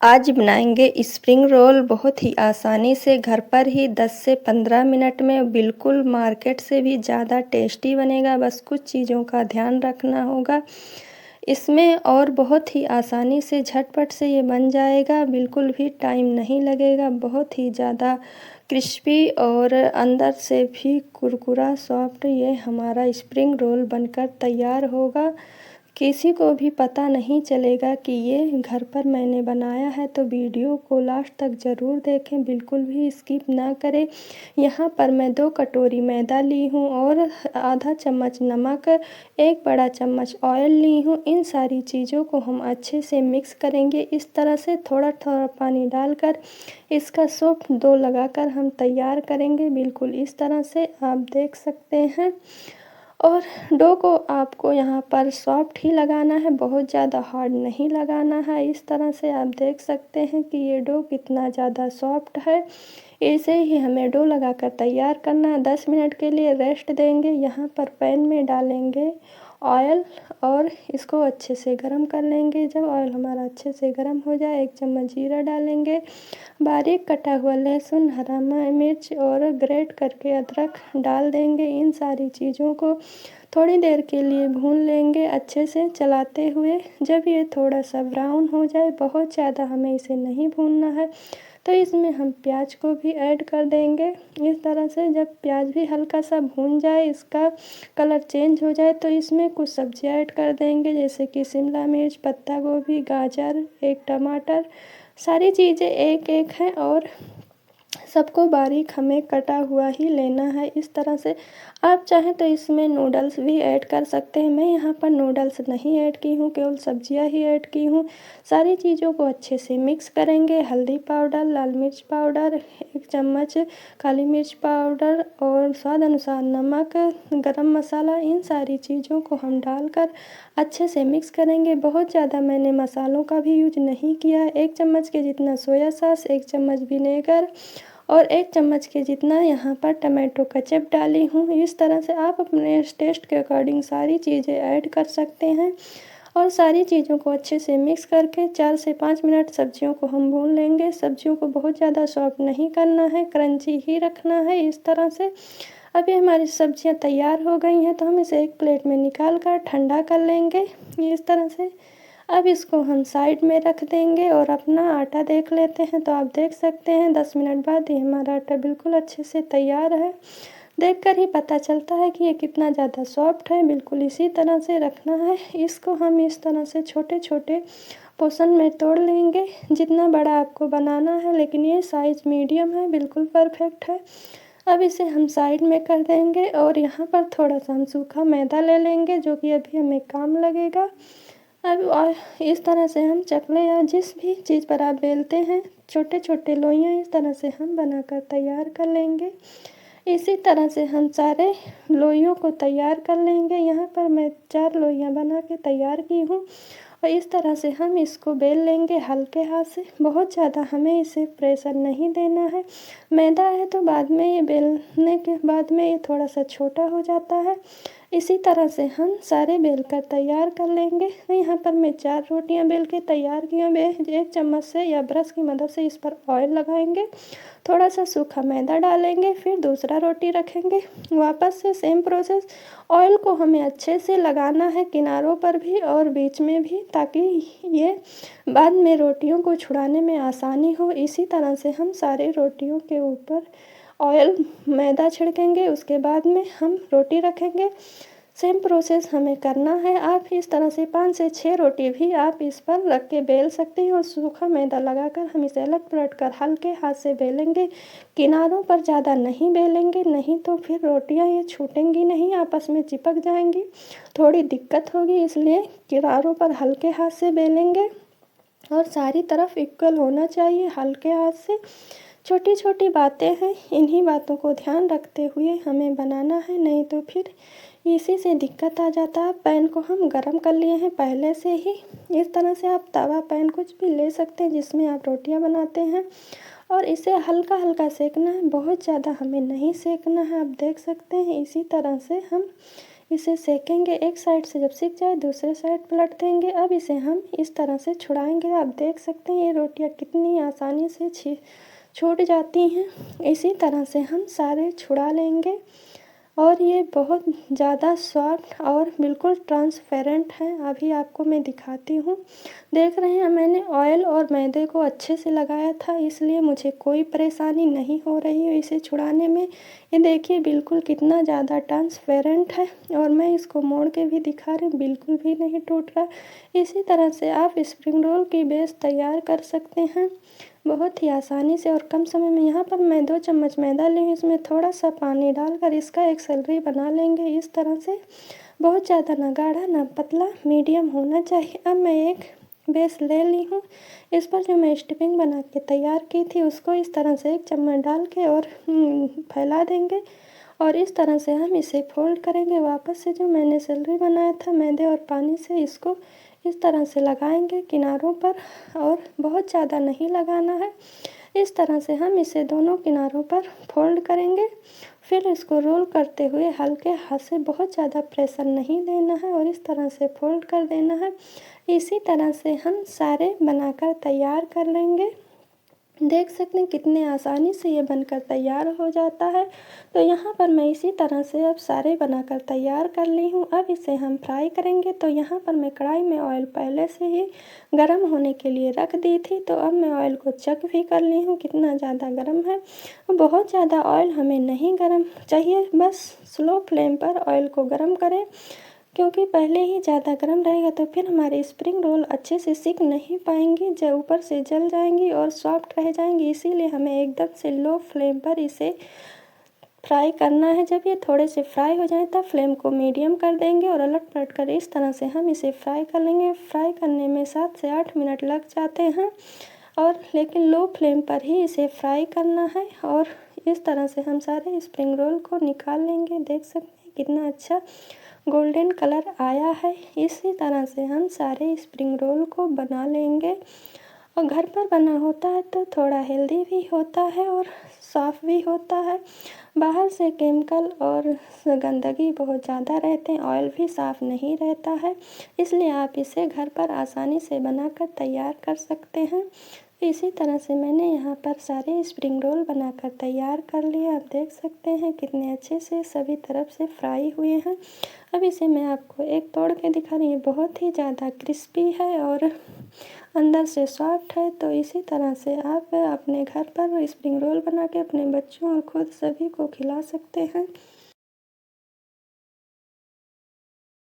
आज बनाएंगे spring roll बहुत ही आसानी से घर पर ही 10 से 15 मिनट में बिल्कुल मार्केट से भी ज़्यादा टेस्टी बनेगा। बस कुछ चीज़ों का ध्यान रखना होगा इसमें और बहुत ही आसानी से झटपट से ये बन जाएगा। बिल्कुल भी टाइम नहीं लगेगा। बहुत ही ज़्यादा क्रिस्पी और अंदर से भी कुरकुरा सॉफ्ट ये हमारा स्प्रिंग रोल बनकर तैयार होगा। किसी को भी पता नहीं चलेगा कि ये घर पर मैंने बनाया है। तो वीडियो को लास्ट तक ज़रूर देखें, बिल्कुल भी स्किप ना करें। यहाँ पर मैं 2 कटोरी मैदा ली हूँ और आधा चम्मच नमक, 1 बड़ा चम्मच ऑयल ली हूँ। इन सारी चीज़ों को हम अच्छे से मिक्स करेंगे। इस तरह से थोड़ा थोड़ा पानी डालकर इसका सॉफ्ट डो लगाकर हम तैयार करेंगे। बिल्कुल इस तरह से आप देख सकते हैं। और डो को आपको यहाँ पर सॉफ्ट ही लगाना है, बहुत ज़्यादा हार्ड नहीं लगाना है। इस तरह से आप देख सकते हैं कि ये डो कितना ज़्यादा सॉफ्ट है। ऐसे ही हमें डो लगाकर तैयार करना है। 10 मिनट के लिए रेस्ट देंगे। यहाँ पर पैन में डालेंगे ऑयल और इसको अच्छे से गरम कर लेंगे। जब ऑयल हमारा अच्छे से गरम हो जाए, 1 चम्मच जीरा डालेंगे, बारीक कटा हुआ लहसुन, हरा मिर्च और ग्रेट करके अदरक डाल देंगे। इन सारी चीज़ों को थोड़ी देर के लिए भून लेंगे अच्छे से चलाते हुए। जब ये थोड़ा सा ब्राउन हो जाए, बहुत ज़्यादा हमें इसे नहीं भूनना है, तो इसमें हम प्याज को भी ऐड कर देंगे। इस तरह से जब प्याज भी हल्का सा भून जाए, इसका कलर चेंज हो जाए, तो इसमें कुछ सब्जियां ऐड कर देंगे, जैसे कि शिमला मिर्च, पत्ता गोभी, गाजर, 1 टमाटर। सारी चीज़ें एक एक हैं और सबको बारीक हमें कटा हुआ ही लेना है। इस तरह से आप चाहें तो इसमें नूडल्स भी ऐड कर सकते हैं। मैं यहाँ पर नूडल्स नहीं ऐड की हूँ, केवल सब्जियाँ ही ऐड की हूँ। सारी चीज़ों को अच्छे से मिक्स करेंगे। हल्दी पाउडर, लाल मिर्च पाउडर, 1 चम्मच काली मिर्च पाउडर और स्वाद अनुसार नमक, गरम मसाला, इन सारी चीज़ों को हम डालकर अच्छे से मिक्स करेंगे। बहुत ज़्यादा मैंने मसालों का भी यूज नहीं किया। 1 चम्मच के जितना सोया सॉस, 1 चम्मच विनेगर और 1 चम्मच के जितना यहाँ पर टमाटो केचप डाली हूँ। इस तरह से आप अपने टेस्ट के अकॉर्डिंग सारी चीज़ें ऐड कर सकते हैं और सारी चीज़ों को अच्छे से मिक्स करके 4 से 5 मिनट सब्जियों को हम भून लेंगे। सब्जियों को बहुत ज़्यादा सॉफ्ट नहीं करना है, क्रंची ही रखना है। इस तरह से अभी हमारी सब्जियां तैयार हो गई हैं, तो हम इसे एक प्लेट में निकाल कर ठंडा कर लेंगे। इस तरह से अब इसको हम साइड में रख देंगे और अपना आटा देख लेते हैं। तो आप देख सकते हैं 10 मिनट बाद ये हमारा आटा बिल्कुल अच्छे से तैयार है। देखकर ही पता चलता है कि ये कितना ज़्यादा सॉफ्ट है। बिल्कुल इसी तरह से रखना है। इसको हम इस तरह से छोटे छोटे पोर्शन में तोड़ लेंगे, जितना बड़ा आपको बनाना है, लेकिन ये साइज़ मीडियम है, बिल्कुल परफेक्ट है। अब इसे हम साइड में कर देंगे और यहाँ पर थोड़ा सा हम सूखा मैदा ले लेंगे, जो कि अभी हमें काम लगेगा। अब इस तरह से हम चकले या जिस भी चीज़ पर आप बेलते हैं, छोटे छोटे लोइयाँ इस तरह से हम बनाकर तैयार कर लेंगे। इसी तरह से हम सारे लोइयों को तैयार कर लेंगे। यहाँ पर मैं 4 लोइयाँ बना के तैयार की हूँ और इस तरह से हम इसको बेल लेंगे हल्के हाथ से। बहुत ज़्यादा हमें इसे प्रेशर नहीं देना है। मैदा है तो बाद में ये बेलने के बाद में ये थोड़ा सा छोटा हो जाता है। इसी तरह से हम सारे बेल कर तैयार कर लेंगे। तो यहाँ पर मैं 4 रोटियाँ बेल के तैयार की हूँ। 1 चम्मच से या ब्रश की मदद से इस पर ऑयल लगाएंगे, थोड़ा सा सूखा मैदा डालेंगे, फिर दूसरा रोटी रखेंगे, वापस से सेम प्रोसेस। ऑयल को हमें अच्छे से लगाना है किनारों पर भी और बीच में भी, ताकि ये बाद में रोटियों को छुड़ाने में आसानी हो। इसी तरह से हम सारे रोटियों के ऊपर ऑयल मैदा छिड़केंगे, उसके बाद में हम रोटी रखेंगे। सेम प्रोसेस हमें करना है। आप इस तरह से 5 से 6 रोटी भी आप इस पर रख के बेल सकते हैं और सूखा मैदा लगाकर हम इसे अलग पलट कर हल्के हाथ से बेलेंगे। किनारों पर ज़्यादा नहीं बेलेंगे, नहीं तो फिर रोटियां ये छूटेंगी नहीं, आपस में चिपक जाएंगी, थोड़ी दिक्कत होगी। इसलिए किनारों पर हल्के हाथ से बेलेंगे और सारी तरफ इक्वल होना चाहिए हल्के हाथ से। छोटी छोटी बातें हैं, इन्हीं बातों को ध्यान रखते हुए हमें बनाना है, नहीं तो फिर इसी से दिक्कत आ जाता है। पैन को हम गरम कर लिए हैं पहले से ही। इस तरह से आप तवा पैन कुछ भी ले सकते हैं जिसमें आप रोटियां बनाते हैं और इसे हल्का हल्का सेकना है, बहुत ज़्यादा हमें नहीं सेकना है। आप देख सकते हैं इसी तरह से हम इसे सेकेंगे। एक साइड से जब सिक जाए दूसरे साइड पलट देंगे। अब इसे हम इस तरह से छुड़ाएंगे। आप देख सकते हैं ये रोटियां कितनी आसानी से छूट जाती हैं। इसी तरह से हम सारे छुड़ा लेंगे और ये बहुत ज़्यादा सॉफ्ट और बिल्कुल ट्रांसपेरेंट है। अभी आपको मैं दिखाती हूँ। देख रहे हैं मैंने ऑयल और मैदे को अच्छे से लगाया था, इसलिए मुझे कोई परेशानी नहीं हो रही है इसे छुड़ाने में। ये देखिए बिल्कुल कितना ज़्यादा ट्रांसपेरेंट है और मैं इसको मोड़ के भी दिखा रही हूँ, बिल्कुल भी नहीं टूट रहा। इसी तरह से आप स्प्रिंग रोल की बेस तैयार कर सकते हैं बहुत ही आसानी से और कम समय में। यहाँ पर मैं 2 चम्मच मैदा ली हूँ, इसमें थोड़ा सा पानी डालकर इसका एक सैलरी बना लेंगे इस तरह से। बहुत ज़्यादा ना गाढ़ा ना पतला, मीडियम होना चाहिए। अब मैं एक बेस ले ली हूँ। इस पर जो मैं स्टफिंग बना के तैयार की थी उसको इस तरह से 1 चम्मच डाल के और फैला देंगे और इस तरह से हम इसे फोल्ड करेंगे। वापस से जो मैंने सैलरी बनाया था मैदे और पानी से, इसको इस तरह से लगाएंगे किनारों पर और बहुत ज़्यादा नहीं लगाना है। इस तरह से हम इसे दोनों किनारों पर फोल्ड करेंगे। फिर इसको रोल करते हुए हल्के हाथ से, बहुत ज़्यादा प्रेशर नहीं देना है और इस तरह से फोल्ड कर देना है। इसी तरह से हम सारे बनाकर तैयार कर लेंगे। देख सकते हैं कितने आसानी से ये बनकर तैयार हो जाता है। तो यहाँ पर मैं इसी तरह से अब सारे बनाकर तैयार कर ली हूँ। अब इसे हम फ्राई करेंगे। तो यहाँ पर मैं कढ़ाई में ऑयल पहले से ही गरम होने के लिए रख दी थी। तो अब मैं ऑयल को चेक भी कर ली हूँ कितना ज़्यादा गरम है। बहुत ज़्यादा ऑयल हमें नहीं गरम चाहिए, बस स्लो फ्लेम पर ऑयल को गरम करें, क्योंकि पहले ही ज़्यादा गर्म रहेगा तो फिर हमारे स्प्रिंग रोल अच्छे से सिक नहीं पाएंगी, जो ऊपर से जल जाएंगी और सॉफ्ट रह जाएंगी। इसीलिए हमें एकदम से लो फ्लेम पर इसे फ्राई करना है। जब ये थोड़े से फ्राई हो जाए तब फ्लेम को मीडियम कर देंगे और उलट पलट कर इस तरह से हम इसे फ्राई कर लेंगे। फ्राई करने में 7 से 8 मिनट लग जाते हैं और लेकिन लो फ्लेम पर ही इसे फ्राई करना है। और इस तरह से हम सारे स्प्रिंग रोल को निकाल लेंगे। देख सकते हैं कितना अच्छा गोल्डन कलर आया है। इसी तरह से हम सारे स्प्रिंग रोल को बना लेंगे और घर पर बना होता है तो थोड़ा हेल्दी भी होता है और साफ़ भी होता है। बाहर से केमिकल और गंदगी बहुत ज़्यादा रहते हैं, ऑयल भी साफ़ नहीं रहता है, इसलिए आप इसे घर पर आसानी से बनाकर तैयार कर सकते हैं। इसी तरह से मैंने यहाँ पर सारे स्प्रिंग रोल बनाकर तैयार कर लिए। आप देख सकते हैं कितने अच्छे से सभी तरफ से फ्राई हुए हैं। अब इसे मैं आपको एक तोड़ के दिखा रही हूँ, बहुत ही ज़्यादा क्रिस्पी है और अंदर से सॉफ्ट है। तो इसी तरह से आप अपने घर पर स्प्रिंग रोल बना के अपने बच्चों और खुद सभी को खिला सकते हैं।